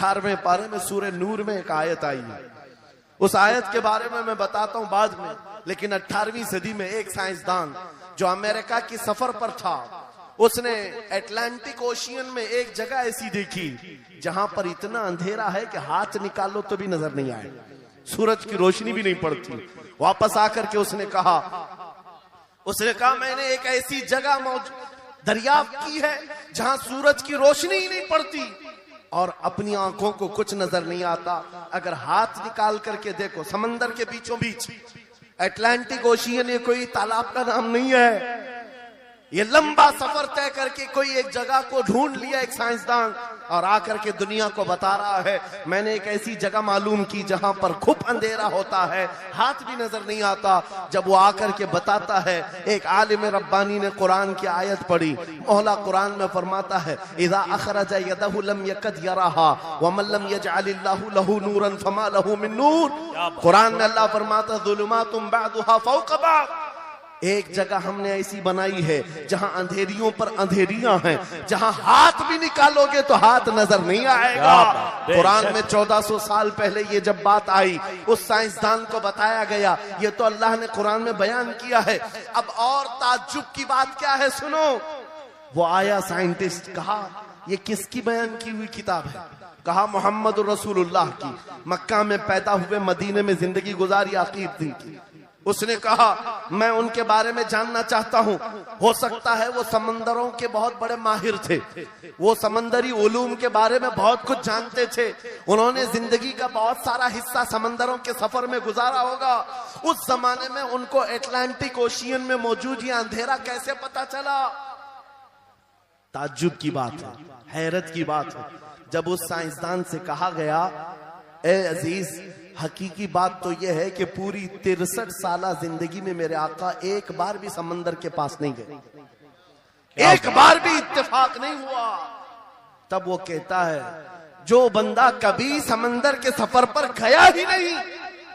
18वें पारे में सूरह नूर में एक आयत आई है। उस आयत के बारे में मैं बताता हूं बाद में, लेकिन 18वीं सदी में एक साइंसदान जो अमेरिका की सफर पर था, उसने अटलांटिक ओशियन में एक जगह ऐसी देखी जहां पर इतना अंधेरा है कि हाथ निकालो तो भी नजर नहीं आए, सूरज की रोशनी भी नहीं पड़ती। वापस आकर के उसने कहा मैंने एक ऐसी जगह दरियाफ्त की है जहां सूरज की रोशनी ही नहीं पड़ती और अपनी आंखों को कुछ नजर नहीं आता। अगर हाथ निकाल करके देखो, समंदर के बीचों बीच अटलांटिक ओशियन, ये कोई तालाब का नाम नहीं है। ये लंबा सफर तय करके कोई एक जगह को ढूंढ लिया एक साइंसदान और आकर के दुनिया को बता रहा है, मैंने एक ऐसी जगह मालूम की जहां पर खूब अंधेरा होता है, हाथ भी नजर नहीं आता। जब वो आकर के बताता है, एक आलिम रब्बानी ने कुरान की आयत पढ़ी। मौला कुरान में फरमाता है, इज़ा अखरज यदहु लम यकद यराहा व मन लम यजअलिल्लाहु लहु नूरन फमा लहु मिन नूर। कुरान में अल्लाह फरमाता है, ज़ुलुमातुम बअदुहा फौक़ बअद। एक जगह हमने ऐसी बनाई है जहां अंधेरियों पर अंधेरियां हैं, जहां हाथ भी निकालोगे तो हाथ नजर नहीं आएगा। कुरान में 1400 साल पहले ये जब बात आई, उस साइंसदान को बताया गया, ये तो अल्लाह ने कुरान में बयान किया है। अब और ताज्जुब की बात क्या है, सुनो। वो आया साइंटिस्ट, कहा ये किसकी बयान की हुई किताब है? कहा मोहम्मद रसूलुल्लाह की, मक्का में पैदा हुए, मदीने में जिंदगी गुजारी, आखिर दिन की। उसने कहा मैं उनके बारे में जानना चाहता हूं, हो सकता है वो समंदरों के बहुत बड़े माहिर थे, वो समंदरी उलूम के बारे में बहुत कुछ जानते थे, उन्होंने जिंदगी का बहुत सारा हिस्सा समंदरों के सफर में गुजारा होगा। उस जमाने में उनको अटलांटिक ओशियन में मौजूद ये अंधेरा कैसे पता चला? ताज्जुब की बात है, हैरत की बात है। जब उस साइंसदान से कहा गया, ए अजीज, हकीकी बात तो यह है कि पूरी 63 साल जिंदगी में मेरे आका एक बार भी समंदर के पास नहीं गए, एक बार भी इत्तेफाक नहीं हुआ। तब वो कहता है, जो बंदा कभी समंदर के सफर पर गया ही नहीं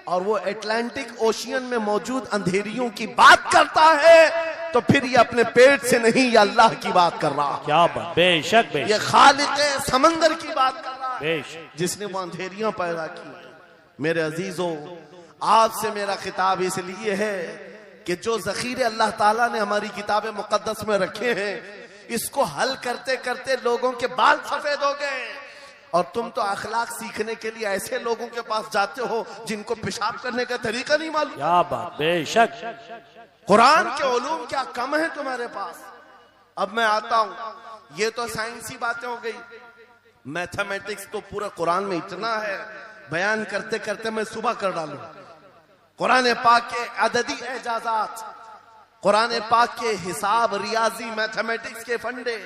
और वो अटलांटिक ओशियन में मौजूद अंधेरियों की बात करता है, तो फिर ये अपने पेट से नहीं, ये अल्लाह की बात कर रहा है। क्या बात, बेशक बेशक, ये खालिक समंदर की बात कर रहा है, बेशक, जिसने वो अंधेरियां पैदा की। मेरे अजीजों, आपसे मेरा खिताब इसलिए है कि जो जखीरे अल्लाह ताला ने हमारी किताब मुकद्दस में रखे हैं, इसको हल करते करते लोगों के बाल सफेद हो गए और तुम तो अखलाक सीखने के लिए ऐसे लोगों के पास जाते हो जिनको पेशाब करने का तरीका नहीं मालूम। क्या बात, बेशक, कुरान के उलूम क्या कम है तुम्हारे पास? अब मैं आता हूं, ये तो साइंसी बातें हो गई, मैथमेटिक्स तो पूरा कुरान में इतना है, बयान करते करते मैं सुबह कर डालूं। कुरान पाक के अददी एजाजात, कुरान पाक के हिसाब, रियाजी, मैथमेटिक्स के फंडे,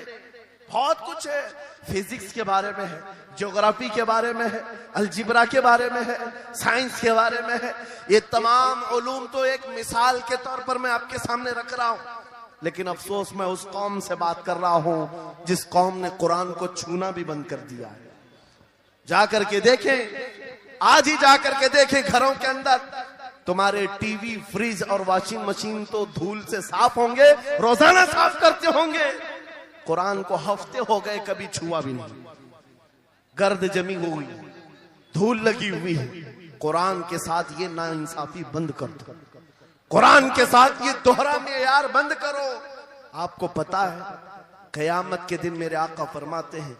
बहुत कुछ है। फिजिक्स के बारे में है, ज्योग्राफी के बारे में है, अलजिब्रा के बारे में है, साइंस के बारे में है। ये तमाम उलूम तो एक मिसाल के तौर पर मैं आपके सामने रख रहा हूं, लेकिन अफसोस मैं उस कौम से बात कर रहा हूं जिस कौम ने कुरान को छूना भी बंद कर दिया है। जाकर के देखें, आज ही जाकर के देखें, घरों के अंदर तुम्हारे टीवी, फ्रिज और वॉशिंग मशीन तो धूल से साफ होंगे, रोजाना साफ करते होंगे। कुरान को हफ्ते हो गए कभी छुआ भी नहीं, गर्द जमी हुई, धूल लगी हुई है। कुरान के साथ ये नाइंसाफी बंद कर दो, कुरान के साथ ये दोहरा मेयार बंद करो। आपको पता है, कयामत के दिन मेरे आका फरमाते हैं,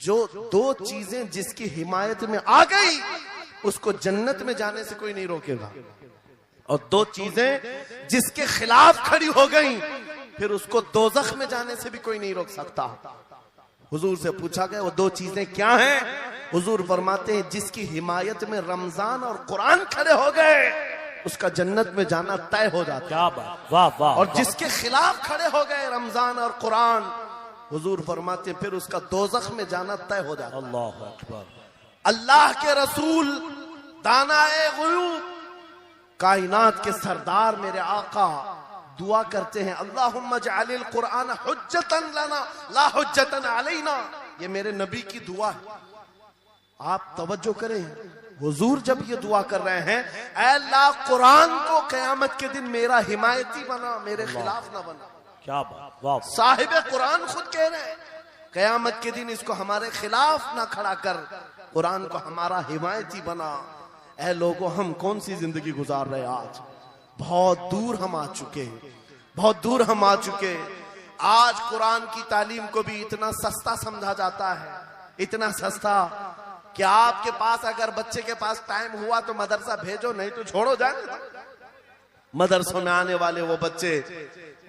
जो दो चीजें जिसकी हिमायत में आ गई उसको जन्नत में जाने से कोई नहीं रोकेगा, और दो चीजें जिसके खिलाफ खड़ी हो गई फिर उसको दोज़ख में जाने से भी कोई नहीं रोक सकता। हुजूर से पूछा गया, वो दो चीजें क्या हैं? हुजूर फरमाते हैं, जिसकी हिमायत में रमजान और कुरान खड़े हो गए उसका जन्नत में जाना तय हो जाता है। क्या बात, वाह वाह। और जिसके खिलाफ खड़े हो गए रमजान और कुरान, हुजूर फरमाते फिर उसका दोज़ख में जाना तय हो जाता है। अल्लाह अकबर। अल्लाह के रसूल, दानाए ग़ुयूब, कायनात के सरदार मेरे आका दुआ करते हैं, अल्लाहुम्मा जअलिल कुरान हुज्जतन लना ला हुज्जतन अलैना। ये मेरे नबी की दुआ है। आप तवज्जो करें, हुजूर जब ये दुआ कर रहे हैं, ऐ अल्लाह कुरान को क़यामत के दिन मेरा हिमायती बना, मेरे खिलाफ ना बना। क्या बात, वाह। साहिब कुरान खुद कह रहे हैं, कयामत के दिन इसको हमारे खिलाफ ना खड़ा कर, कुरान को हमारा हिमायती बना। ऐ लोगों, हम कौन सी जिंदगी गुजार रहे आज? बहुत दूर हम आ चुके, बहुत दूर हम आ चुके। आज कुरान की तालीम को भी इतना सस्ता समझा जाता है, इतना सस्ता कि आपके पास अगर बच्चे के पास टाइम हुआ तो मदरसा भेजो, नहीं तो छोड़ो जाने। मदरसों में आने वाले वो बच्चे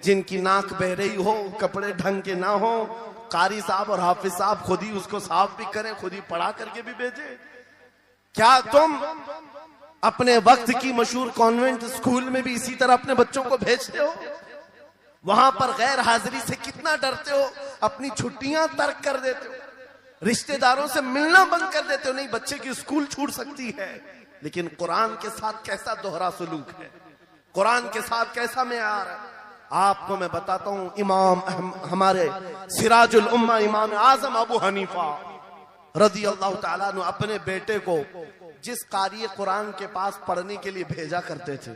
जिनकी नाक बह रही हो, कपड़े ढंग के ना हो, कारी साहब और हाफिज साहब खुद ही उसको साफ भी करें, खुद ही पढ़ा करके भी भेजे। क्या तुम अपने वक्त की मशहूर कॉन्वेंट स्कूल में भी इसी तरह अपने बच्चों को भेजते हो? वहां पर गैर हाजिरी से कितना डरते हो, अपनी छुट्टियां तर्क कर देते हो, रिश्तेदारों से मिलना बंद कर देते हो। नहीं, बच्चे की स्कूल छूट सकती है, लेकिन कुरान के साथ कैसा दोहरा सलूक है, कुरान के साथ कैसा मेयार है, आपको मैं बताता हूं। इमाम हमारे सिराजुल उम्मा इमाम आजम अबू हनीफा रज़ी अल्लाह ताला ने अपने बेटे को जिस कारी कुरान के पास पढ़ने के लिए भेजा करते थे,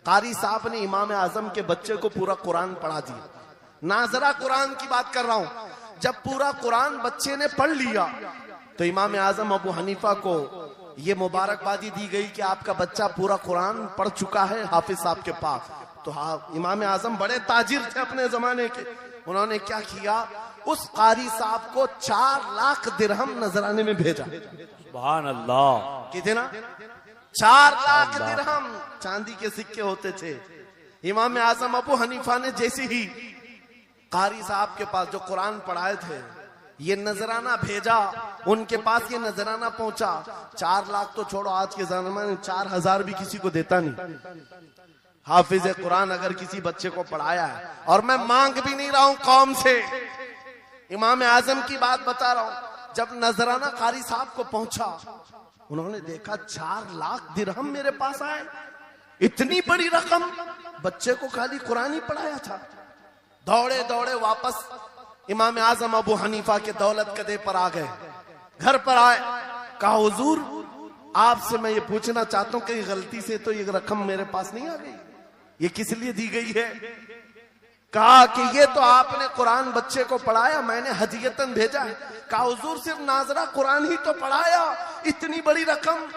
कारी साहब ने इमाम आजम के बच्चे को पूरा कुरान पढ़ा दिया। नाजरा कुरान की बात कर रहा हूं। जब पूरा कुरान बच्चे ने पढ़ लिया तो इमाम आजम अबू हनीफा को ये मुबारकबादी दी गई कि आपका बच्चा पूरा कुरान पढ़ चुका है हाफिज साहब के पास। तो हाँ, इमाम आजम बड़े ताजिर थे अपने जमाने के। उन्होंने क्या किया, उस कारी साहब को 4 लाख दिरहम नजराने में भेजा। सुभान अल्लाह। कितना? 4 लाख दिरहम चांदी के सिक्के होते थे। इमाम आजम अबू हनीफा ने जैसे ही कारी साहब के पास जो कुरान पढ़ाए थे ये नजराना भेजा, उनके पास ये नजराना पहुंचा। 4 लाख तो छोड़ो, आज के जमाने में 4000 भी किसी को देता नहीं। हाफिज कुरान अगर किसी बच्चे को पढ़ाया है, और मैं मांग भी नहीं रहा हूं कौम से, इमाम आजम की बात बता रहा हूं। जब नजराना कारी साहब को पहुंचा, उन्होंने देखा 4 लाख दिरहम मेरे पास आए, इतनी बड़ी रकम, बच्चे को खाली कुरान ही पढ़ाया था। दौड़े दौड़े वापस इमाम आजम अबू हनीफा के दौलत कदे पर आ गए। घर पर आए, कहा हुजूर आपसे मैं ये पूछना चाहता हूं कि गलती से तो ये रकम मेरे पास नहीं आ गई, ये किस लिए दी गई है? कहा कि ये तो आपने कुरान बच्चे को पढ़ाया, मैंने हदियतन भेजा है। कहा हुजूर सिर्फ नाजरा कुरान ही तो पढ़ाया, इतनी बड़ी रकम?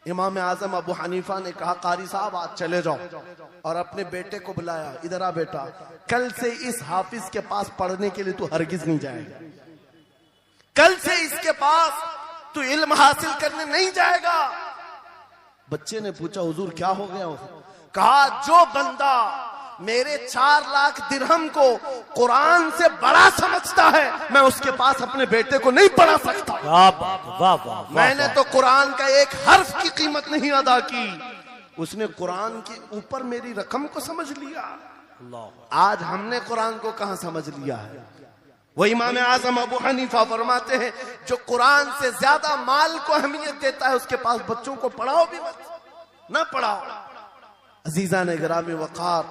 इमाम आजम अबू हनीफा ने कहा कारी साहब आज चले जाओ, और अपने बेटे को बुलाया, इधर आ बेटा, कल से इस हाफिज के पास पढ़ने के लिए तू हरगिज नहीं जाएगा, कल से इसके पास तू इल्म हासिल करने नहीं जाएगा। बच्चे ने पूछा हुजूर क्या हो गया? कहा जो बंदा मेरे 4 लाख दिरहम को कुरान से बड़ा समझता है, मैं उसके पास अपने बेटे को नहीं पढ़ा सकता। वाह वाह वाह। मैंने तो कुरान का एक हर्फ की कीमत नहीं अदा की, उसने कुरान के ऊपर मेरी रकम को समझ लिया। आज हमने कुरान को कहां समझ लिया है? वो इमाम आजम अबू हनीफा फरमाते हैं जो कुरान से ज्यादा माल को अहमियत देता है उसके पास बच्चों को पढ़ाओ भी मत, ना पढ़ाओ। अजीजा ने गिरामी वकार,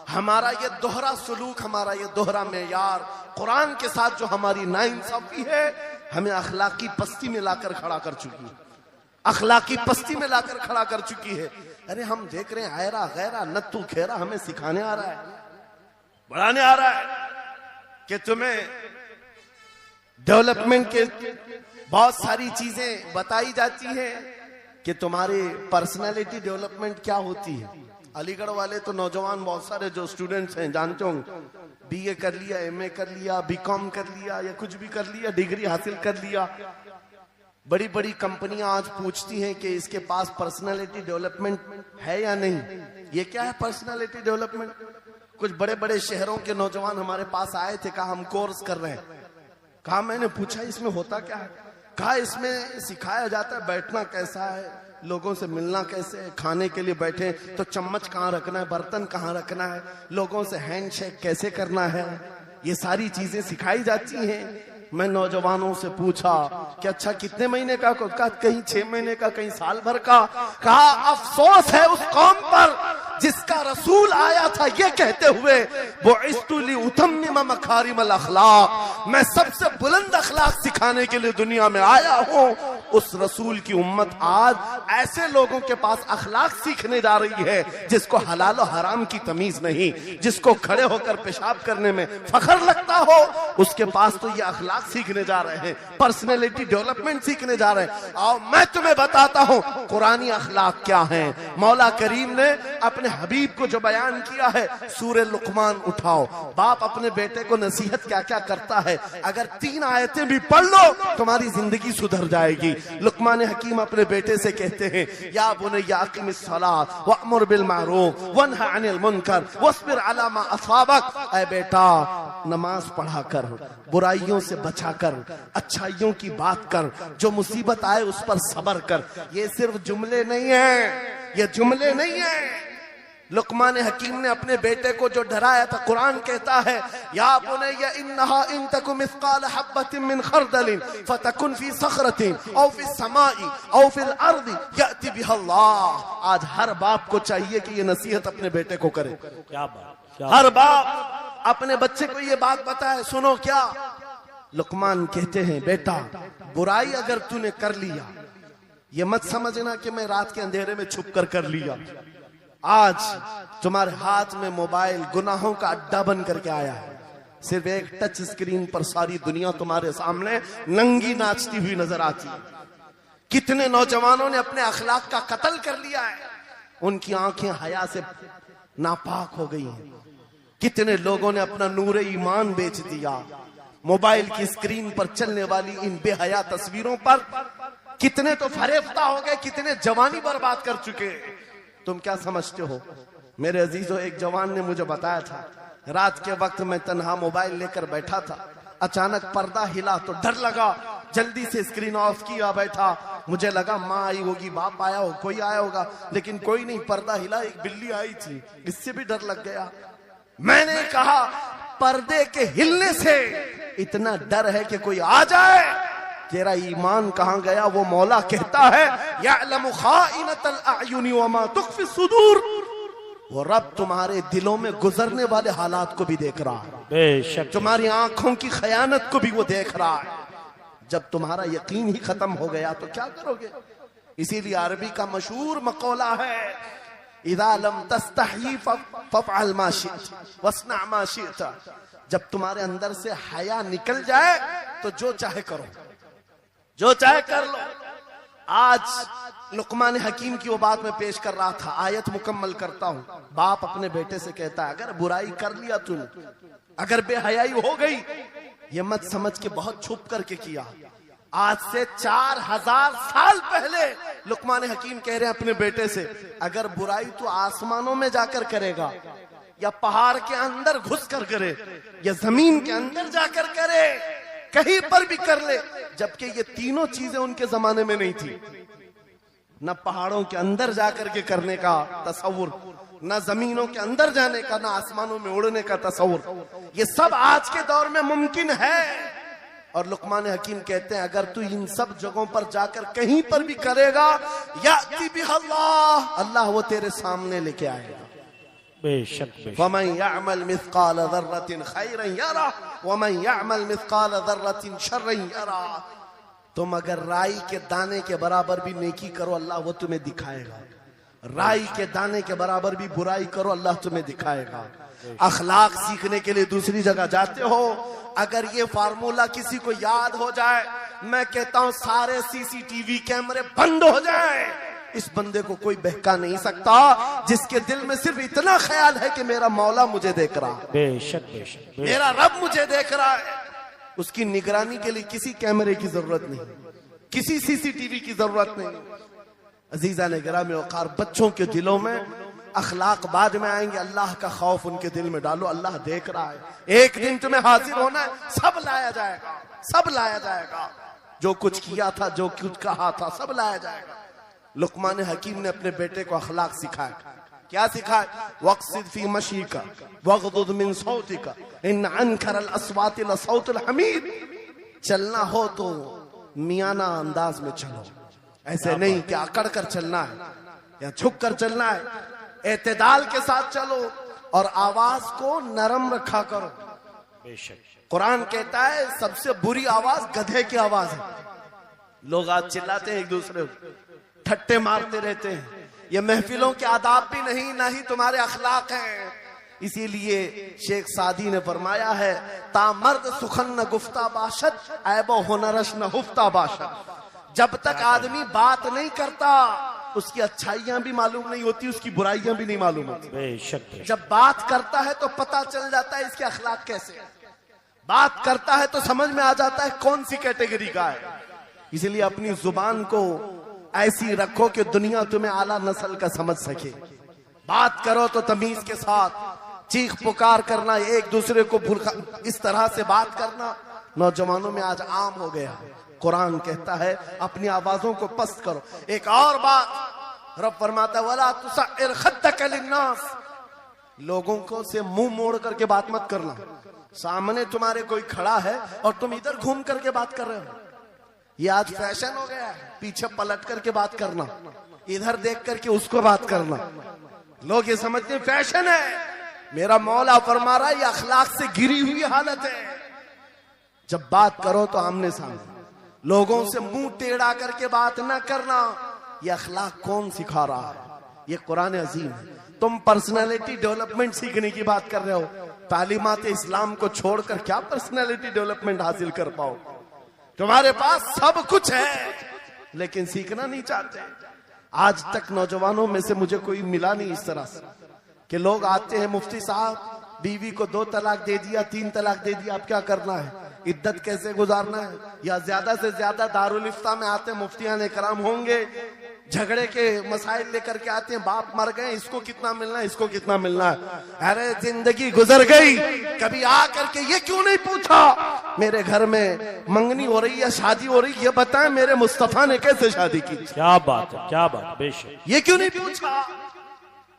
हमारा ये दोहरा सलूक, हमारा ये दोहरा मेयार कुरान के साथ जो हमारी नाइंसाफी है, हमें अखलाकी पस्ती में लाकर खड़ा कर चुकी है, अखलाकी पस्ती में लाकर खड़ा कर चुकी है। अरे हम देख रहे हैं आयरा गैरा नत्तू खेरा हमें सिखाने आ रहा है, बढ़ाने आ रहा है कि तुम्हें डेवलपमेंट के बहुत सारी चीजें बताई जाती है कि तुम्हारी पर्सनालिटी डेवलपमेंट क्या होती है। अलीगढ़ वाले तो नौजवान बहुत सारे जो स्टूडेंट्स हैं जानते होंगे, बीए कर लिया, एमए कर लिया, बीकॉम कर लिया, या कुछ भी कर लिया, डिग्री हासिल कर लिया। बड़ी बड़ी कंपनियां आज पूछती हैं कि इसके पास पर्सनालिटी डेवलपमेंट है या नहीं। ये क्या है पर्सनालिटी डेवलपमेंट? कुछ बड़े बड़े शहरों के नौजवान हमारे पास आए थे, कहा हम कोर्स कर रहे हैं। कहा मैंने पूछा इसमें होता क्या है? कहा इसमें सिखाया जाता है बैठना कैसा है, लोगों से मिलना कैसे है, खाने के लिए बैठे तो चम्मच कहाँ रखना है, बर्तन कहाँ रखना है, लोगों से हैंडशेक कैसे करना है, ये सारी चीजें सिखाई जाती हैं। मैं नौजवानों से पूछा कि अच्छा कितने महीने का? कहा कहीं 6 महीने का, कहीं साल भर का। कहा अफसोस है उस कौम पर जिसका रसूल आया था ये कहते हुए, वो इस्तुली उतम्मिम मकारिमल अखलाक, मैं सबसे बुलंद अखलाक सिखाने के लिए दुनिया में आया हूँ, उस रसूल की उम्मत आज ऐसे लोगों के पास अखलाक सीखने जा रही है जिसको हलाल और हराम की तमीज नहीं, जिसको खड़े होकर पेशाब करने में फखर लगता हो, उसके पास तो ये अखलाक सीखने जा रहे हैं, पर्सनैलिटी डेवलपमेंट सीखने जा रहे हैं। और मैं तुम्हें बताता हूं कुरानी अखलाक क्या है। मौला करीम ने अपने हबीब को जो बयान किया है, सूरे लुकमान उठाओ, बाप अपने बेटे को नसीहत क्या क्या करता है, अगर 3 आयतें भी पढ़ लो तुम्हारी जिंदगी सुधर जाएगी। लुकमान हकीम अपने बेटे से कहते हैं, या बुनैया अक़िमिस सलात वअमुर बिल मारूफ वन्हा अनिल मुनकर वस्बिर अला मा असाबक। ऐ बेटा, नमाज पढ़ा कर, बुराइयों से बचा कर, अच्छाइयों की बात कर, जो मुसीबत आए उस पर सब्र कर। ये सिर्फ जुमले नहीं है, ये जुमले नहीं है। लुकमान हकीम ने अपने बेटे को जो डराया था, कुरान कहता है, या बुनैया इन्नहा इन तकु मिस्काल हब्बतिन मिन खरदलिन फतकुन फी सखरतिन औ फी समाई औ फिल अर्दी याति बिहा अल्लाह। आज हर बाप को चाहिए कि ये नसीहत अपने बेटे को करे। क्या बात, हर बाप अपने बच्चे को ये बात बताए, सुनो क्या। लुकमान कहते हैं, बेटा बुराई अगर तूने कर लिया, ये मत समझना कि मैं रात के अंधेरे में छुप कर लिया। आज तुम्हारे हाथ में मोबाइल गुनाहों का अड्डा बन करके आया है। सिर्फ एक टच स्क्रीन पर सारी दुनिया तुम्हारे सामने नंगी नाचती हुई नजर आती है। कितने नौजवानों ने अपने अखलाक का कत्ल कर लिया है, उनकी आंखें हया से नापाक हो गई हैं। कितने लोगों ने अपना नूर ईमान बेच दिया मोबाइल की स्क्रीन पर चलने वाली इन बेहया तस्वीरों पर। कितने तो फरेफ्ता हो गए, कितने जवानी बर्बाद कर चुके। तुम क्या समझते हो मेरे अजीजों, एक जवान ने मुझे बताया था, रात के वक्त मैं तन्हा मोबाइल लेकर बैठा था, अचानक पर्दा हिला तो डर लगा, जल्दी से स्क्रीन ऑफ किया, बैठा। मुझे लगा माँ आई होगी, बाप आया हो, कोई आया होगा, लेकिन कोई नहीं। पर्दा हिला, एक बिल्ली आई थी, इससे भी डर लग गया। मैंने कहा पर्दे के हिलने से इतना डर है कि कोई आ जाए, तेरा ईमान कहां गया? वो मौला कहता है, यअलमु खाइनतल अयुनि वमा तुख्फी सुदूर। वो रब तुम्हारे दिलों में गुजरने वाले हालात को भी देख रहा है, बेशक तुम्हारी आंखों की खयानत को भी वो देख रहा है। जब तुम्हारा यकीन ही खत्म हो गया तो क्या करोगे? इसीलिए अरबी का मशहूर मकौला है, इज़ा लम तस्तही फफ़अल मा शिअत वस्ना मा शिअत। जब तुम्हारे अंदर से हया निकल जाए तो जो चाहे करो, जो चाहे कर लो। आज लुकमान हकीम की वो बात मैं पेश कर रहा था, आयत मुकम्मल करता हूं। बाप अपने बेटे से कहता है, अगर बुराई कर लिया तूने, अगर बेहयाई हो गई, ये मत समझ के बहुत छुप करके किया। आज से 4000 साल पहले लुकमान हकीम कह रहे हैं अपने बेटे से, अगर बुराई तू आसमानों में जाकर करेगा, या पहाड़ के अंदर घुस कर करे, या जमीन के अंदर जाकर करे, कहीं पर भी कर ले। जबकि ये तीनों चीजें उनके जमाने में नहीं थी, न पहाड़ों के अंदर जाकर के करने का तसव्वुर, न जमीनों के अंदर जाने का, न आसमानों में उड़ने का तसव्वुर। ये सब आज के दौर में मुमकिन है। और लुकमान हकीम कहते हैं, अगर तू इन सब जगहों पर जाकर कहीं पर भी करेगा, याति बिहल्लाह, अल्लाह वो तेरे सामने लेके आएगा। बेशक वमन यअमल मिस्काल ज़र्रतिन खैरन यरा वमन यअमल मिस्काल ज़र्रतिन शर्रन यरा। तुम अगर राई के दाने के बराबर भी नेकी करो, अल्लाह वो तुम्हें दिखाएगा। राई के दाने के बराबर भी बुराई करो, अल्लाह तुम्हें दिखाएगा। अखलाक सीखने के लिए दूसरी जगह जाते हो, अगर ये फार्मूला किसी को याद हो जाए, मैं कहता हूं सारे सीसीटीवी कैमरे बंद हो जाए, इस बंदे को कोई बहका नहीं सकता, जिसके दिल में सिर्फ इतना ख्याल है कि मेरा मौला मुझे देख रहा है, बेशक बेशक मेरा रब मुझे देख रहा है। उसकी निगरानी के लिए किसी कैमरे की जरूरत नहीं, किसी सीसीटीवी की जरूरत नहीं। अजीजा ने गिरामी वक़ार, बच्चों के दिलों में अखलाक बाद में आएंगे, अल्लाह का खौफ उनके दिल में डालो, अल्लाह देख रहा है। एक दिन तुम्हें हाजिर होना है, सब लाया जाएगा, सब लाया जाएगा, जो कुछ किया था, जो कुछ कहा था, सब लाया जाएगा। लुकमान हकीम ने अपने बेटे को अखलाक सिखाया। क्या सिखाया? वक़्सिद फी मशीका वग़दुद मिन सौतिका इन अनकरल अस्वाति लसौतुल हमीद। चलना हो तो मियाना अंदाज में चलो, ऐसे नहीं कि अकड़ कर चलना है या झुक कर चलना है, एतदाल के साथ चलो और आवाज को नरम रखा करो। बेशक कुरान कहता है सबसे बुरी आवाज गधे की आवाज है। लोग आज चिल्लाते हैं एक दूसरे को, ठट्टे मारते रहते हैं। ये महफिलों के आदाब भी नहीं, ना ही तुम्हारे अखलाक हैं। इसीलिए शेख सादी ने फरमाया है, तामर्द सुखन न गुफ्ता बाशद ऐबो हुनरश न हुफ्ता बाशद। जब तक आदमी बात नहीं करता उसकी अच्छाइयां भी मालूम नहीं होती, उसकी बुराइयां भी नहीं मालूम होती। बेशक जब बात करता है तो पता चल जाता है इसके अखलाक कैसे है। बात करता है तो समझ में आ जाता है कौन सी कैटेगरी का है। इसलिए अपनी जुबान को ऐसी रखो कि दुनिया तुम्हें आला नस्ल का समझ सके। बात करो तो तमीज के साथ, चीख पुकार करना, एक दूसरे को इस तरह से बात करना नौजवानों में आज आम हो गया। कुरान कहता है अपनी आवाजों को पस्त करो। एक और बात रब फरमाता है, वला तुसइर खद्दक लिन्नास, लोगों को से मुंह मोड़ करके बात मत करना। सामने तुम्हारे कोई खड़ा है और तुम इधर घूम करके बात कर रहे हो। ये आज फैशन हो गया है, पीछे पलट करके बात करना, इधर देख करके उसको बात करना। लोग ये समझते हैं फैशन है। मेरा मौला फरमा रहा है ये अखलाक से गिरी हुई हालत है। जब बात करो तो आमने सामने, लोगों से मुंह टेढ़ा करके बात ना करना। ये अखलाक कौन सिखा रहा है? ये कुरान अजीम है। तुम पर्सनालिटी डेवलपमेंट सीखने की बात कर रहे हो, तालीमात इस्लाम को छोड़कर क्या पर्सनालिटी डेवलपमेंट हासिल कर पाओ? तुम्हारे पास सब कुछ है लेकिन सीखना नहीं चाहते। आज तक नौजवानों में से मुझे कोई मिला नहीं इस तरह से कि लोग आते हैं, मुफ्ती साहब बीवी को 2 तलाक दे दिया, 3 तलाक दे दिया, अब क्या करना है, इद्दत कैसे गुजारना है? या ज्यादा से ज्यादा दारुल इफ्ता में आते हैं, मुफ्तियान इकराम होंगे, झगड़े के मसाइल लेकर के आते हैं, बाप मर गए, इसको कितना मिलना है, इसको कितना मिलना है। अरे जिंदगी गुजर गई, कभी आ करके ये क्यों नहीं पूछा मेरे घर में मंगनी हो रही है, शादी हो रही, ये बताएं मेरे मुस्तफा ने कैसे शादी की? क्या बात है, क्या बात है, बेशक। ये क्यों नहीं पूछा?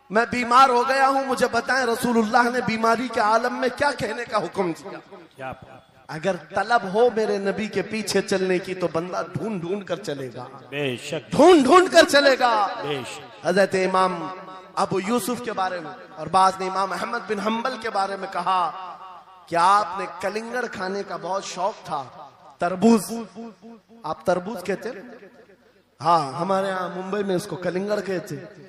मैं बीमार हो गया हूं, मुझे बताएं रसूलुल्लाह ने बीमारी के आलम में क्या कहने का हुक्म दिया? क्या बात। अगर तलब हो मेरे नबी के पीछे चलने की तो बंदा ढूंढ ढूंढ कर चलेगा, बेशक ढूंढ ढूंढ कर चलेगा। बेशक। हजरत इमाम अबू यूसुफ के बारे में और बाद में इमाम अहमद बिन हम्बल के बारे में कहा कि आपने कलिंगड़ खाने का बहुत शौक था। तरबूज, आप तरबूज कहते हैं? हाँ, हमारे यहाँ मुंबई में इसको कलिंगड़ कहते।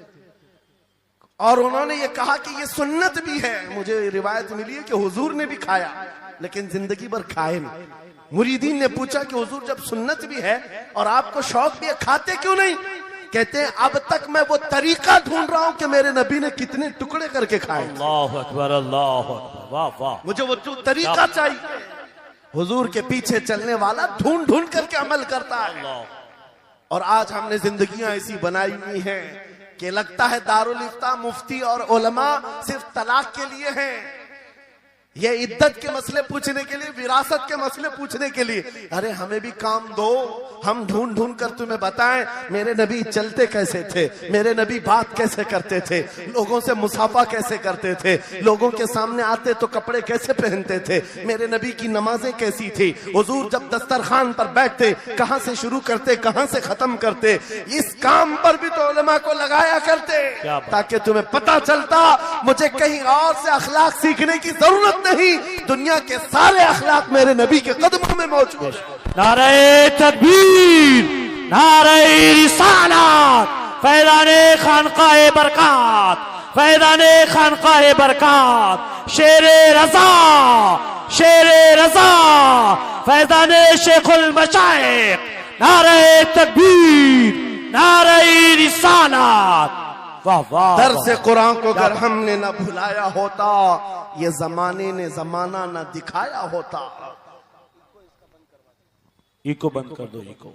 और उन्होंने ये कहा कि ये सुन्नत भी है। मुझे रिवायत मिली है कि हुजूर ने भी खाया लेकिन जिंदगी भर खाए नहीं। मुरीदीन ने पूछा कि हुजूर जब सुन्नत भी है और आपको शौक भी है, खाते क्यों नहीं? कहते हैं अब तक मैं वो तरीका ढूंढ रहा हूं कि मेरे नबी ने कितने टुकड़े करके खाए। अल्लाह अकबर, अल्लाह अकबर, वाह वाह। मुझे वो तरीका चाहिए। हुजूर के पीछे चलने वाला ढूंढ ढूंढ करके अमल करता है। और आज हमने जिंदगियां ऐसी बनाई हुई हैं कि लगता है दारुल इफ्ता, मुफ्ती और उलमा सिर्फ तलाक के लिए हैं। ये इद्दत के मसले पूछने के लिए, विरासत के मसले पूछने के लिए। अरे हमें भी काम दो, हम ढूंढ ढूंढ कर तुम्हें बताएं मेरे नबी चलते कैसे थे, मेरे नबी बात कैसे करते थे, लोगों से मुसाफा कैसे करते थे, लोगों के सामने आते तो कपड़े कैसे पहनते थे, मेरे नबी की नमाजें कैसी थी, हुजूर जब दस्तरखान पर बैठते कहां से शुरू करते कहां से खत्म करते। इस काम पर भी तो उलमा को लगाया करते ताकि तुम्हें पता चलता मुझे कहीं और से अखलाक सीखने की जरूरत नहीं, दुनिया के सारे अखलाक मेरे नबी के कदमों में मौजूद है। नारे तकबीर, नारे रिसालत, फैज़ाने खानकाए बरकत, फैज़ाने खानकाए बरकत, शेरे रज़ा, शेरे रज़ा, फैज़ाने शेखुल मशाइख, नारे तकबीर, नारे रिसालत। वाह वाह। दर्स कुरान को अगर हमने न भुलाया होता, ये जमाने ने जमाना न दिखाया होता। इको बंद कर दो, इको।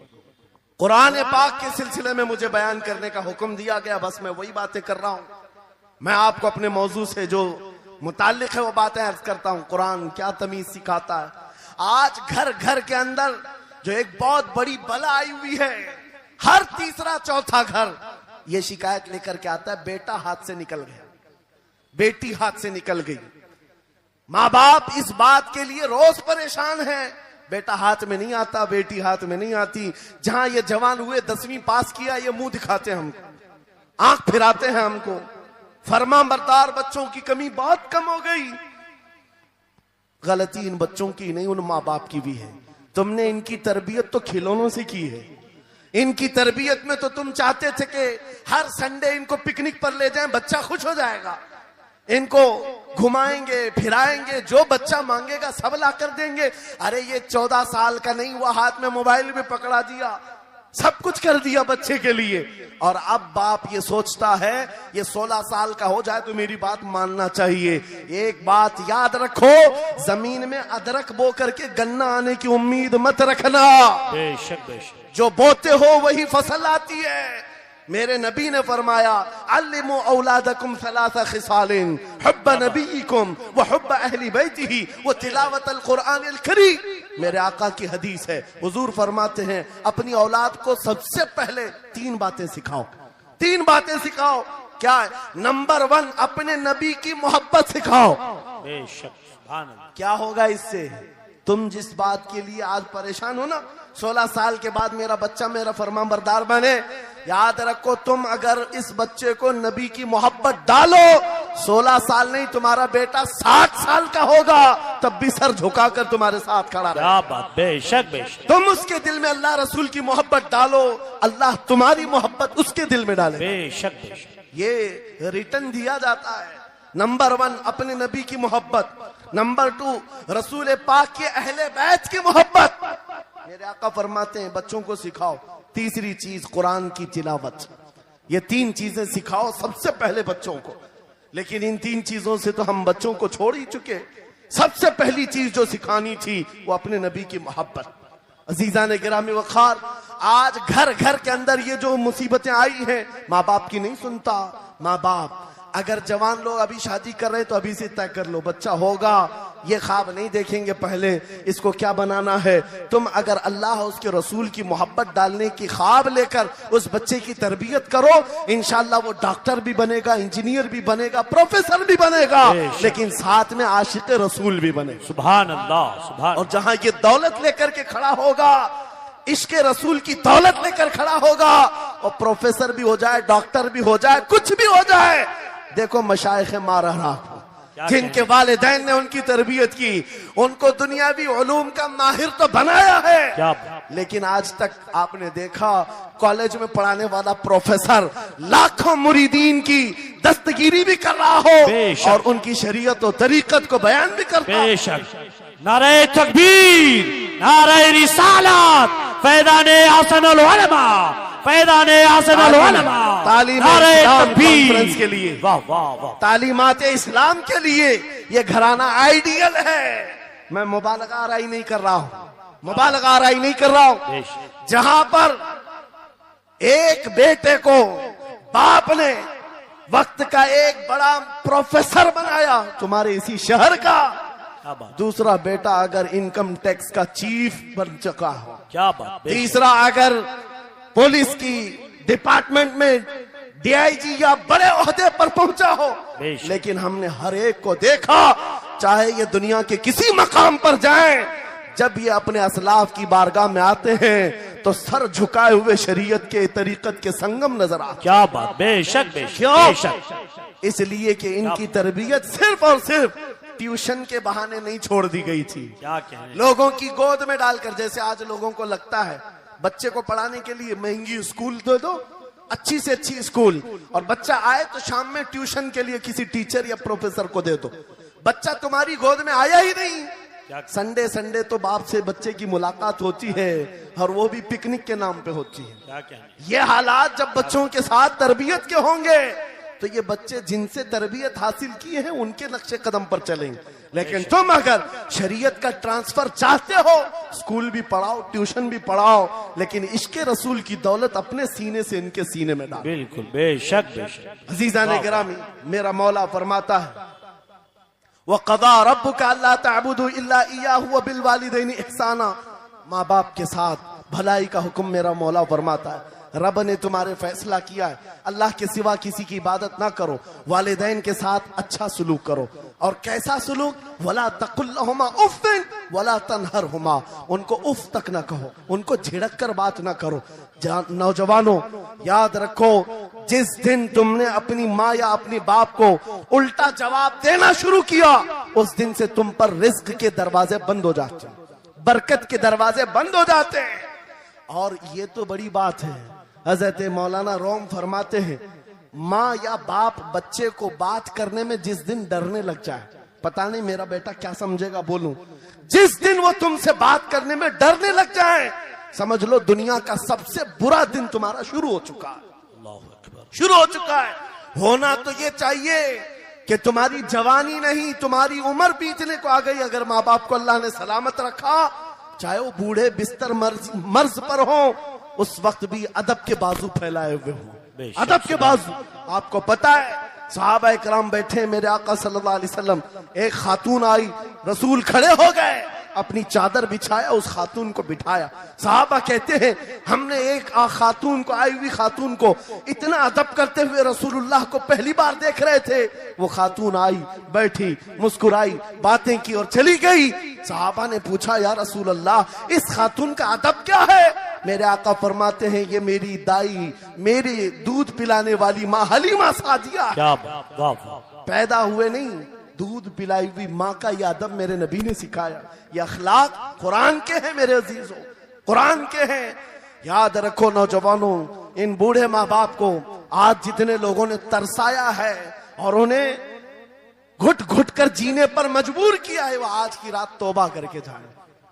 कुरान पाक के सिलसिले में मुझे बयान करने का हुक्म दिया गया, बस मैं वही बातें कर रहा हूं। मैं आपको अपने मौजू से जो मुताल्लिक है वो बातें अर्ज करता हूं। कुरान क्या तमीज सिखाता है। आज घर घर के अंदर जो एक बहुत बड़ी बला आई हुई है, हर तीसरा चौथा घर ये शिकायत लेकर के आता है बेटा हाथ से निकल गया, बेटी हाथ से निकल गई। माँ बाप इस बात के लिए रोज परेशान है, बेटा हाथ में नहीं आता, बेटी हाथ में नहीं आती। जहां ये जवान हुए 10वीं पास किया, ये मुंह दिखाते हैं हमको, आंख फिराते हैं हमको। फरमा बरदार बच्चों की कमी बहुत कम हो गई। गलती इन बच्चों की नहीं, उन माँ बाप की भी है। तुमने इनकी तरबियत तो खिलौनों से की है, इनकी तरबियत में तो तुम चाहते थे कि हर संडे इनको पिकनिक पर ले जाएं, बच्चा खुश हो जाएगा। इनको घुमाएंगे फिराएंगे, जो बच्चा मांगेगा सब ला कर देंगे। अरे ये 14 साल का नहीं हुआ, हाथ में मोबाइल भी पकड़ा दिया, सब कुछ कर दिया बच्चे के लिए। और अब बाप ये सोचता है ये 16 साल का हो जाए तो मेरी बात मानना चाहिए। एक बात याद रखो, जमीन में अदरक बो करके गन्ना आने की उम्मीद मत रखना। बेशक बेशक। जो बोते हो वही फसल आती है। मेरे नबी ने फरमाया, अल्लिमु औलादकुम सलासा खिसालिन, हुब्ब नबीकुम व हुब्ब अहली बैतिही व तिलावतल कुरआनिल करीम। मेरे आका की हदीस है, हुजूर फरमाते हैं अपनी औलाद को सबसे पहले 3 बातें सिखाओ। 3 बातें सिखाओ। क्या है? नंबर 1, अपने नबी की मोहब्बत सिखाओ। बेशक सुभान अल्लाह। क्या होगा इससे? तुम जिस बात के लिए आज परेशान हो ना, 16 साल के बाद मेरा बच्चा मेरा फरमाबरदार बने, याद रखो तुम अगर इस बच्चे को नबी की मोहब्बत डालो, 16 साल नहीं तुम्हारा बेटा 60 साल का होगा, तब भी सर झुकाकर तुम्हारे साथ खड़ा रहेगा। क्या बात। बेशक बेशक। तुम उसके दिल में अल्लाह रसूल की मोहब्बत डालो, अल्लाह तुम्हारी मोहब्बत उसके दिल में डाले। बेशक बेशक। ये रिटर्न दिया जाता है। नंबर 1 अपने नबी की मोहब्बत, नंबर 2 रसूल पाक के अहले बैत की मोहब्बत। मेरे आका फरमाते हैं बच्चों को सिखाओ। तीसरी चीज कुरान की तिलावत। ये 3 चीजें सिखाओ सबसे पहले बच्चों को। लेकिन इन 3 चीजों से तो हम बच्चों को छोड़ ही चुके। सबसे पहली चीज जो सिखानी थी वो अपने नबी की मोहब्बत। अजीजा ने गिरामी वखार, आज घर घर के अंदर ये जो मुसीबतें आई हैं, माँ बाप की नहीं सुनता। माँ बाप अगर जवान लोग अभी शादी कर रहे हैं तो अभी से तय कर लो, बच्चा होगा, ये ख्वाब नहीं देखेंगे पहले इसको क्या बनाना है। तुम अगर अल्लाह उसके रसूल की मोहब्बत डालने की ख्वाब लेकर उस बच्चे की तरबियत करो, इंशाल्लाह वो डॉक्टर भी बनेगा, इंजीनियर भी बनेगा, प्रोफेसर भी बनेगा, लेकिन साथ में आशिक रसूल भी बनेगा। सुभान अल्लाह सुभान। और जहां ये दौलत लेकर के खड़ा होगा, इश्क रसूल की दौलत लेकर खड़ा होगा, और प्रोफेसर भी हो जाए, डॉक्टर भी हो जाए, कुछ भी हो जाए। देखो मशाइख मारहरा जिनके वालिदैन ने उनकी तरबियत की, उनको दुनियावी उलूम का माहिर तो बनाया है, लेकिन आज तक आपने देखा कॉलेज में पढ़ाने वाला प्रोफेसर लाखों मुरीदीन की दस्तगीरी भी कर रहा हो और उनकी शरीयत और तरीकत को बयान भी करता है। बेशक। नारे तकबीर, नारे रिसालत, फैज़ाने हसनुल उलमा, फैज़ाने हसनुल उलमा। तालीमात कॉन्फ्रेंस के लिए, वाह वाह वाह, तालीमात इस्लाम के लिए ये घराना आइडियल है। मैं मुबालगा आराई नहीं कर रहा हूँ, मुबालगा आराई नहीं कर रहा हूँ। जहां पर एक बेटे को बाप ने वक्त का एक बड़ा प्रोफेसर बनाया तुम्हारे इसी शहर का, दूसरा बेटा अगर इनकम टैक्स का चीफ बन चुका हो, क्या बात, तीसरा अगर पुलिस की डिपार्टमेंट में डीआईजी या बड़े ओहदे पर पहुंचा हो, लेकिन हमने हर एक को देखा, चाहे ये दुनिया के किसी मकाम पर जाएं, जब ये अपने असलाफ की बारगाह में आते हैं तो सर झुकाए हुए शरीयत के तरीकत के संगम नजर आते। क्या बात, बेशक बेशक। क्यों? इसलिए कि इनकी तरबियत सिर्फ और सिर्फ ट्यूशन के बहाने नहीं छोड़ दी गई थी, क्या कहने, लोगों की गोद में डालकर। जैसे आज लोगों को लगता है बच्चे को पढ़ाने के लिए महंगी स्कूल दे दो, अच्छी से अच्छी स्कूल, और बच्चा आए तो शाम में ट्यूशन के लिए किसी टीचर या प्रोफेसर को दे दो। बच्चा तुम्हारी गोद में आया ही नहीं। संडे संडे तो बाप से बच्चे की मुलाकात होती है, और वो भी पिकनिक के नाम पे होती है। क्या कहने, ये हालात जब बच्चों के साथ तरबियत के होंगे तो ये बच्चे जिनसे तरबियत हासिल की है उनके नक्शे कदम पर चलेंगे। लेकिन तुम अगर शरीयत का ट्रांसफर चाहते हो, स्कूल भी पढ़ाओ, ट्यूशन भी पढ़ाओ, लेकिन इश्क रसूल की दौलत अपने सीने से इनके सीने में डालो। बिल्कुल बेशक बेशक। अजीजा ने गिरामी, मेरा मौला फरमाता है, वक़ज़ा रब्बुका अल्ला तअबुदू इल्ला इय्याहु व बिल वालिदैनि इहसाना। माँ बाप के साथ भलाई का हुक्म मेरा मौला फरमाता है। रब ने तुम्हारे फैसला किया है अल्लाह के सिवा किसी की इबादत ना करो, वालिदैन के साथ अच्छा सुलूक करो। और कैसा सुलूक? वला तकुल्लहुमा उफ़्फ़िन वला तनहरहुमा, उनको उफ तक ना कहो, उनको झिड़क कर बात ना करो। नौजवानों याद रखो, जिस दिन तुमने अपनी माँ या अपनी बाप को उल्टा जवाब देना शुरू किया, उस दिन से तुम पर रिज्क के दरवाजे बंद हो जाते हैं, बरकत के दरवाजे बंद हो जाते हैं। और ये तो बड़ी बात है, हजरत मौलाना रोम फरमाते हैं, माँ या बाप बच्चे को बात करने में जिस दिन डरने लग जाए, पता नहीं मेरा बेटा क्या समझेगा बोलूं, जिस दिन वो तुमसे बात करने में डरने लग जाए, समझ लो दुनिया का सबसे बुरा दिन तुम्हारा शुरू हो चुका है, शुरू हो चुका है। होना तो ये चाहिए कि तुम्हारी जवानी नहीं, तुम्हारी उम्र बीतने को आ गई, अगर माँ बाप को अल्लाह ने सलामत रखा, चाहे वो बूढ़े बिस्तर मर्ज पर हो, उस वक्त भी अदब के बाजू फैलाए हुए हो, अदब के बाजू। आपको पता है सहाबा इकराम बैठे, मेरे आका सल्लल्लाहु अलैहि वसल्लम, एक खातून आई, रसूल खड़े हो गए, अपनी चादर बिछाया, उस खातून को बिठाया। सहाबा कहते हैं हमने एक खातून को, आई हुई खातून को इतना अदब करते हुए रसूलुल्लाह को पहली बार देख रहे थे। वो खातून आई, बैठी, मुस्कुराई, बातें की और चली गई। सहाबा ने पूछा या रसूल अल्लाह, इस खातून का अदब क्या है? मेरे आका फरमाते हैं ये मेरी दाई, मेरी दूध पिलाने वाली माँ हलीमा सादिया, क्या बात, वाह वाह। पैदा हुए नहीं, दूध पिलाई हुई माँ का यह अदब मेरे नबी ने सिखाया। ये अखलाक कुरान के हैं मेरे अजीजों, कुरान के हैं। याद रखो नौजवानों, इन बूढ़े माँ बाप को आज जितने लोगों ने तरसाया है और उन्हें घुट घुट कर जीने पर मजबूर किया है, वो आज की रात तौबा करके जाएं,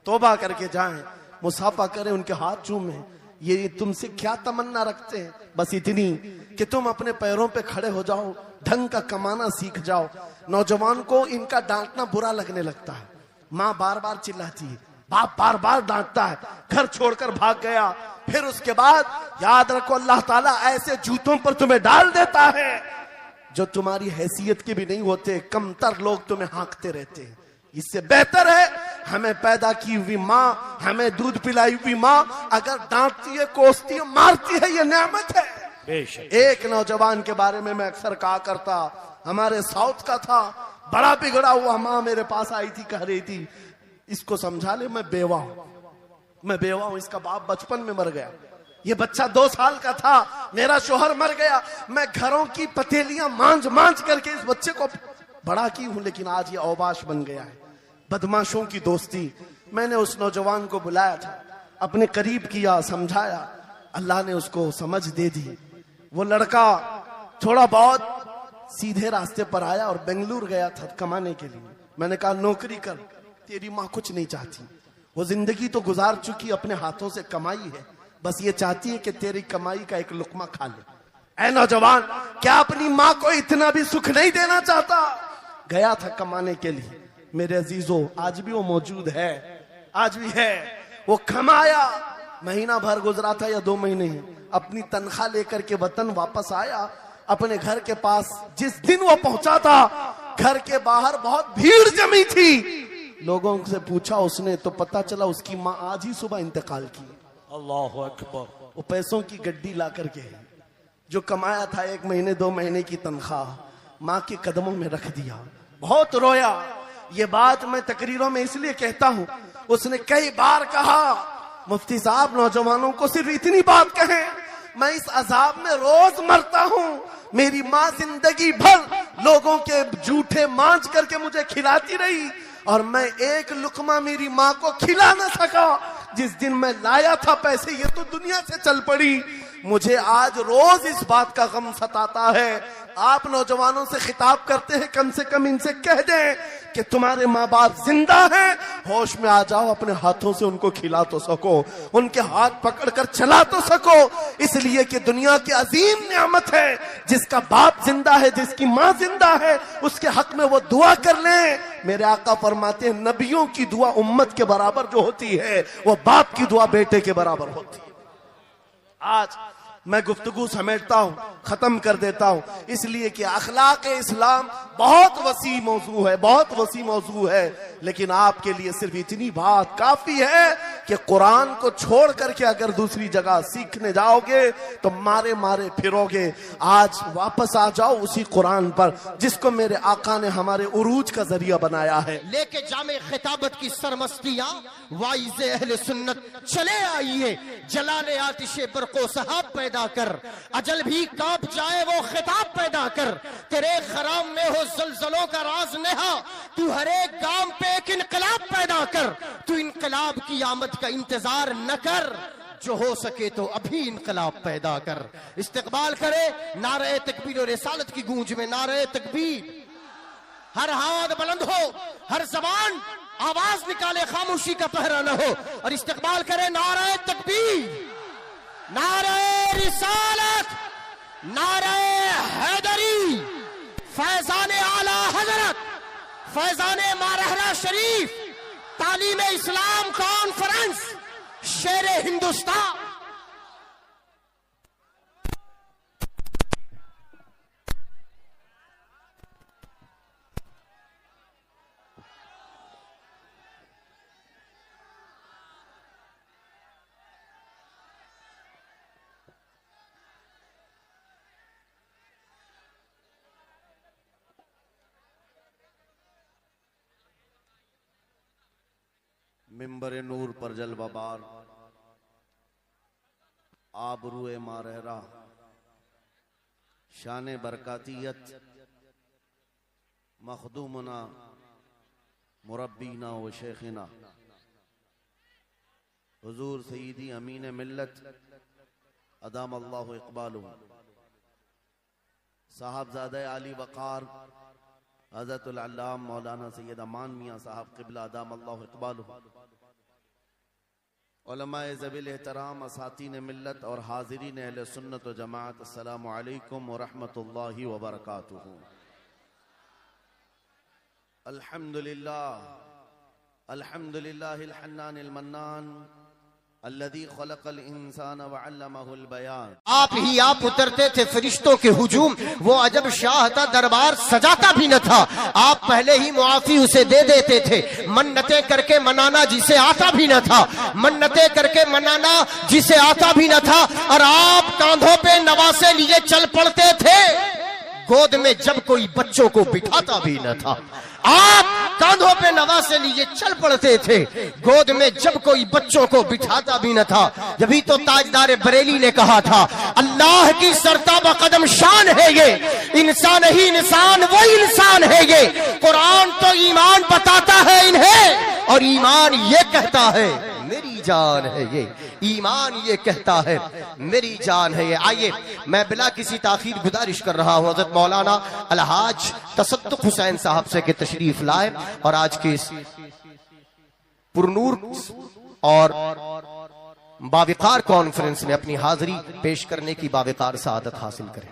तौबा करके जाएं, मुसाफा करें, उनके हाथ चूमें। ये तुमसे क्या तमन्ना रखते हैं? बस इतनी कि तुम अपने पैरों पे खड़े हो जाओ, ढंग का कमाना सीख जाओ। नौजवान को इनका डांटना बुरा लगने लगता है, माँ बार बार चिल्लाती है, बाप बार बार डांटता है, घर छोड़कर भाग गया, फिर उसके बाद याद रखो अल्लाह ताला ऐसे जूतों पर तुम्हें डाल देता है जो तुम्हारी हैसियत के भी नहीं होते, कमतर लोग तुम्हें हाँकते रहते हैं। इससे बेहतर है हमें पैदा की हुई माँ, हमें दूध पिलाई हुई माँ अगर डांटती है, कोसती है, मारती है, ये नेमत है। एक नौजवान के बारे में मैं अक्सर कहा करता, हमारे साउथ का था, बड़ा बिगड़ा हुआ, माँ मेरे पास आई थी, कह रही थी इसको समझा ले, मैं बेवा हूं, मैं बेवा हूं, इसका बाप बचपन में मर गया, ये बच्चा 2 साल का था, मेरा शोहर मर गया, मैं घरों की पतेलियां मांझ मांझ करके इस बच्चे को बड़ा की हूं, लेकिन आज ये औबाश बन गया है। बदमाशों की दोस्ती। मैंने उस नौजवान को बुलाया था, अपने करीब किया, समझाया, अल्लाह ने उसको समझ दे दी। वो लड़का थोड़ा बहुत सीधे रास्ते पर आया और बेंगलुरु गया था कमाने के लिए। मैंने कहा नौकरी कर, तेरी माँ कुछ नहीं चाहती, वो जिंदगी तो गुजार चुकी, अपने हाथों से कमाई है, बस ये चाहती है कि तेरी कमाई का एक लुकमा खा ले। ऐ नौजवान, क्या अपनी माँ को इतना भी सुख नहीं देना चाहता? गया था कमाने के लिए। मेरे अजीजों, आज भी वो मौजूद है, आज भी है। वो कमाया, महीना भर गुजरा था या 2 महीने ही, अपनी तनख्वाह लेकर के वतन वापस आया। अपने घर के पास जिस दिन वो पहुंचा था, घर के बाहर बहुत भीड़ जमी थी। लोगों से पूछा उसने तो पता चला उसकी माँ आज ही सुबह इंतकाल की। अल्लाह अकबर। वो पैसों की गड्डी ला करके जो कमाया था 1 महीने 2 महीने की तनख्वाह माँ के कदमों में रख दिया। बहुत रोया। ये बात मैं तकरीरों में इसलिए कहता हूँ, उसने कई बार कहा मुफ्ती साहब नौजवानों को सिर्फ इतनी बात कहें, मैं इस अजाब में रोज मरता हूँ, मेरी माँ जिंदगी भर लोगों के जूठे मांझ करके मुझे खिलाती रही और मैं एक लुकमा मेरी माँ को खिला न सका। जिस दिन मैं लाया था पैसे, ये तो दुनिया से चल पड़ी। मुझे आज रोज इस बात का गम सताता है। आप नौजवानों से खिताब करते हैं, कम से कम इनसे कह दें कि तुम्हारे माँ बाप जिंदा हैं, होश में आ जाओ, अपने हाथों से उनको खिला तो सको, उनके हाथ पकड़कर चला तो सको, इसलिए कि दुनिया की अजीम नियामत है। जिसका बाप जिंदा है, जिसकी माँ जिंदा है, उसके हक में वो दुआ कर लें। मेरे आका फरमाते हैं नबियों की दुआ उम्मत के बराबर जो होती है, वो बाप की दुआ बेटे के बराबर होती है। आज मैं गुफ्तगू समेटता हूँ, खत्म कर देता हूँ, इसलिए कि अखलाक इस्लाम बहुत वसी मौजू है, बहुत वसी मौजू है, लेकिन आपके लिए सिर्फ इतनी बात काफी है कि कुरान को छोड़ करके अगर दूसरी जगह सीखने जाओगे तो मारे मारे फिरोगे। आज वापस आ जाओ उसी कुरान पर जिसको मेरे आका ने हमारे उरूज का जरिया बनाया है। लेके जामे खिताबत की सरमस्तियां वाइज़े अहले सुन्नत चले आइए, जलाले आतिशे बरको सहाब पैदा कर, अजल भी कांप जाए वो खिताब पैदा कर, तेरे खराम में हो जलजलों का राज नेहा, तू हर एक गांव पे एक इनकलाब पैदा कर, तू इनकलाब की आमद का इंतजार न कर, जो हो सके तो अभी इनकलाब पैदा कर। इस्तिकबाल करे नारे तकबीर और रिसालत की गूंज में, नारे तकबीर। हर हाथ बुलंद हो, हर जबान आवाज निकाले, खामोशी का पहरा न हो, और इस्तिकबाल करे नारे तकबीर, नारे रिसालत, नारे हैदरी, फैजान आला हजरत, फैजान मारहरा शरीफ, तालीम इस्लाम कॉन्फ्रेंस, शेर हिंदुस्तान। मिंबर नूर पर जलवाबार, आबरूए मारहरा, शान बरकातियत, मखदूमना मुरब्बीना व शेखना हुजूर सईदी अमीन मिल्लत अदाम अल्लाहु इक़बालुहु साहबजादे आली वक़ार हज़रतुल अल्लाम मौलाना सैयद अमान मियाँ साहब क़िबला अदाम अल्लाहु इक़बालुहु, उलमाए ज़वील एहतराम, असातीन मिल्लत और हाज़िरीन अहले सुन्नत व जमाअत, अस्सलामु अलैकुम व रहमतुल्लाहि व बरकातुहू। अल्हम्दुलिल्लाह, अल्हम्दुलिल्लाहिल हन्नानिल मन्नान अल्लज़ी खलक़ल इंसान व अल्लमहुल बयान। आप ही आप उतरते थे फरिश्तों के हुजूम, वो अजब शाह था दरबार सजाता भी न था, आप पहले ही मुआफी उसे दे देते थे। मन्नतें करके मनाना जिसे आता भी न था, मन्नतें करके मनाना जिसे आता भी न था, और आप कांधों पे नवासे लिए चल पड़ते थे, गोद में जब कोई बच्चों को बिठाता भी न था। आप कांधों पे नवासे लिए चल पड़ते थे, गोद में जब कोई बच्चों को बिठाता भी न था। जभी तो ताजदार बरेली ने कहा था, अल्लाह की सरताबा कदम शान है ये, इंसान ही इंसान वो इंसान है ये। कुरान तो ईमान बताता है इन्हें, और ईमान ये कहता है मेरी जान है ये, ईमान ये कहता है मेरी जान है ये। आइए मैं बिला किसी ताखीर गुजारिश कर रहा हूँ हज़रत मौलाना अलहाज तसद्दुक़ हुसैन साहब से कि तशरीफ लाए और आज के इस पुरनूर और बाविकार कॉन्फ्रेंस में अपनी हाजिरी पेश करने की बाविकार सआदत हासिल करें।